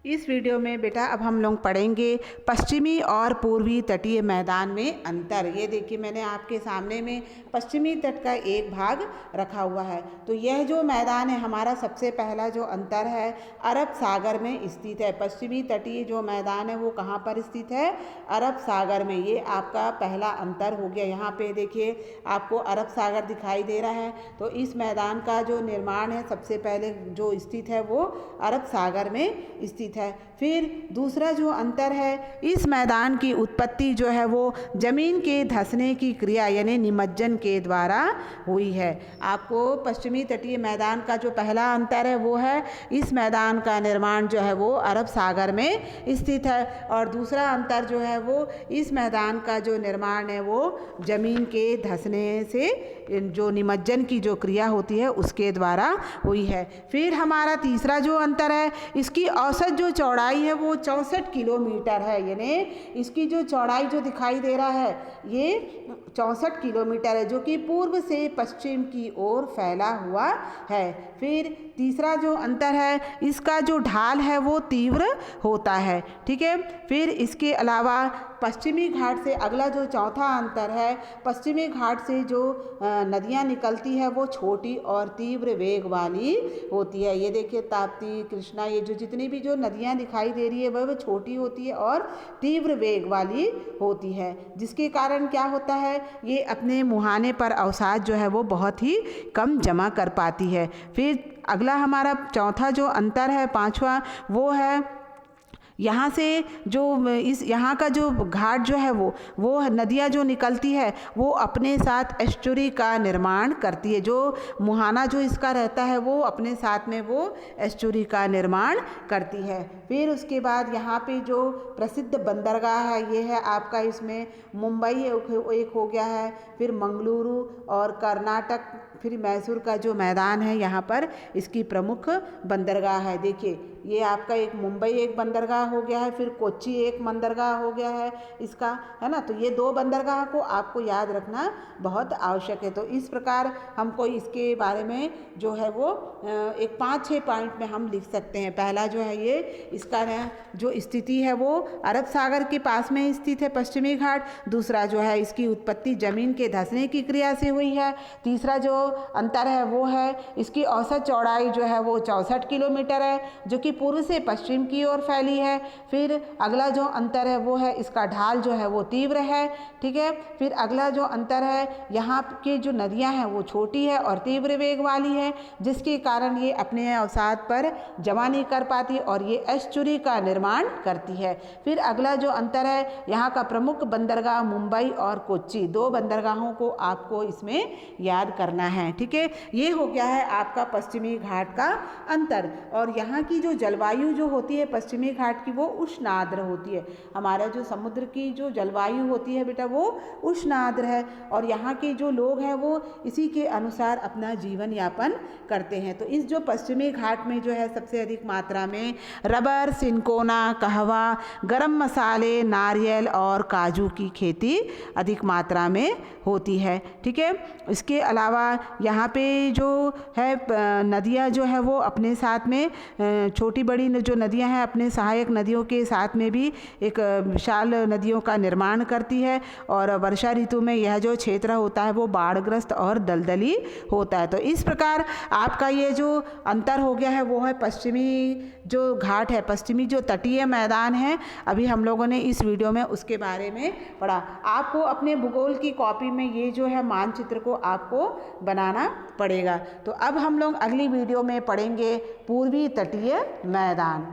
इस वीडियो में बेटा अब हम लोग पढ़ेंगे पश्चिमी और पूर्वी तटीय मैदान में अंतर। ये देखिए मैंने आपके सामने में पश्चिमी तट का एक भाग रखा हुआ है। तो यह जो मैदान है हमारा सबसे पहला जो अंतर है अरब सागर में स्थित है। पश्चिमी तटीय जो मैदान है वो कहाँ पर स्थित है? अरब सागर में। ये आपका पहला अंतर हो गया। यहाँ पे देखिए आपको अरब सागर दिखाई दे रहा है। तो इस मैदान का जो निर्माण है सबसे पहले जो स्थित है वो अरब सागर में स्थित है। फिर दूसरा जो अंतर है, इस मैदान की उत्पत्ति जो है वो जमीन के धंसने की क्रिया यानी निमज्जन के द्वारा हुई है। आपको पश्चिमी तटीय मैदान का जो पहला अंतर है वो है इस मैदान का निर्माण जो है वो अरब सागर में स्थित है, और दूसरा अंतर जो है वो इस मैदान का जो निर्माण है वो जमीन के धंसने से जो निमज्जन की जो क्रिया होती है उसके द्वारा हुई है। फिर हमारा तीसरा जो अंतर है, इसकी औसत जो चौड़ाई है वो 64 किलोमीटर है। यानी इसकी जो चौड़ाई जो दिखाई दे रहा है ये 64 किलोमीटर है, जो कि पूर्व से पश्चिम की ओर फैला हुआ है। फिर तीसरा जो अंतर है, इसका जो ढाल है वो तीव्र होता है। ठीक है। फिर इसके अलावा पश्चिमी घाट से अगला जो चौथा अंतर है, पश्चिमी घाट से जो नदियाँ निकलती है वो छोटी और तीव्र वेग वाली होती है। ये देखिए ताप्ती, कृष्णा, ये जो जितनी भी जो नदियाँ दिखाई दे रही है वह छोटी होती है और तीव्र वेग वाली होती है, जिसके कारण क्या होता है ये अपने मुहाने पर अवसाद जो है वो बहुत ही कम जमा कर पाती है। फिर अगला हमारा चौथा जो अंतर है, पांचवा, वो है यहाँ से जो इस यहाँ का जो घाट जो है वो नदियाँ जो निकलती है वो अपने साथ एस्चुरी का निर्माण करती है। जो मुहाना जो इसका रहता है वो अपने साथ में वो एस्चुरी का निर्माण करती है। फिर उसके बाद यहाँ पे जो प्रसिद्ध बंदरगाह है ये है आपका, इसमें मुंबई एक हो गया है, फिर मंगलुरु और कर्नाटक, फिर मैसूर का जो मैदान है यहाँ पर इसकी प्रमुख बंदरगाह है। देखिए ये आपका एक मुंबई एक बंदरगाह हो गया है, फिर कोच्चि एक बंदरगाह हो गया है इसका, है ना। तो ये दो बंदरगाह को आपको याद रखना बहुत आवश्यक है। तो इस प्रकार हमको इसके बारे में जो है वो एक 5-6 पॉइंट में हम लिख सकते हैं। पहला जो है ये इसका जो स्थिति है वो अरब सागर के पास में स्थित है पश्चिमी घाट। दूसरा जो है इसकी उत्पत्ति जमीन के धंसने की क्रिया से हुई है। तीसरा जो अंतर है वो है इसकी औसत चौड़ाई जो है वो 64 किलोमीटर है, जो कि पूर्व से पश्चिम की ओर फैली है। फिर अगला जो अंतर है वो है इसका ढाल जो है वो तीव्र है। ठीक है। फिर अगला जो अंतर है, यहाँ की जो नदियाँ हैं वो छोटी है और तीव्र वेग वाली है, जिसके कारण ये अपने अवसाद पर जमा नहीं कर पाती और ये एस्चुरी का निर्माण करती है। फिर अगला जो अंतर है, यहाँ का प्रमुख बंदरगाह मुंबई और कोच्चि, दो बंदरगाहों को आपको इसमें याद करना है। ठीक है। ये हो गया है आपका पश्चिमी घाट का अंतर। और यहाँ की जो जलवायु जो होती है पश्चिमी घाट की वो उष्ण आर्द्र होती है। हमारा जो समुद्र की जो जलवायु होती है बेटा वो उष्ण आर्द्र है, और यहाँ के जो लोग हैं वो इसी के अनुसार अपना जीवन यापन करते हैं। तो इस जो पश्चिमी घाट में जो है सबसे अधिक मात्रा में रबर, सिनकोना, कहवा, गरम मसाले, नारियल और काजू की खेती अधिक मात्रा में होती है। ठीक है। इसके अलावा यहाँ पे जो है नदियाँ जो है वो अपने साथ में छोटी बड़ी जो नदियाँ हैं अपने सहायक नदियों के साथ में भी एक विशाल नदियों का निर्माण करती है, और वर्षा ऋतु में यह जो क्षेत्र होता है वो बाढ़ग्रस्त और दलदली होता है। तो इस प्रकार आपका ये जो अंतर हो गया है वो है पश्चिमी जो घाट है, पश्चिमी जो तटीय मैदान है, अभी हम लोगों ने इस वीडियो में उसके बारे में पढ़ा। आपको अपने भूगोल की कॉपी में ये जो है मानचित्र को आपको बनाना पड़ेगा। तो अब हम लोग अगली वीडियो में पढ़ेंगे पूर्वी तटीय मैदान।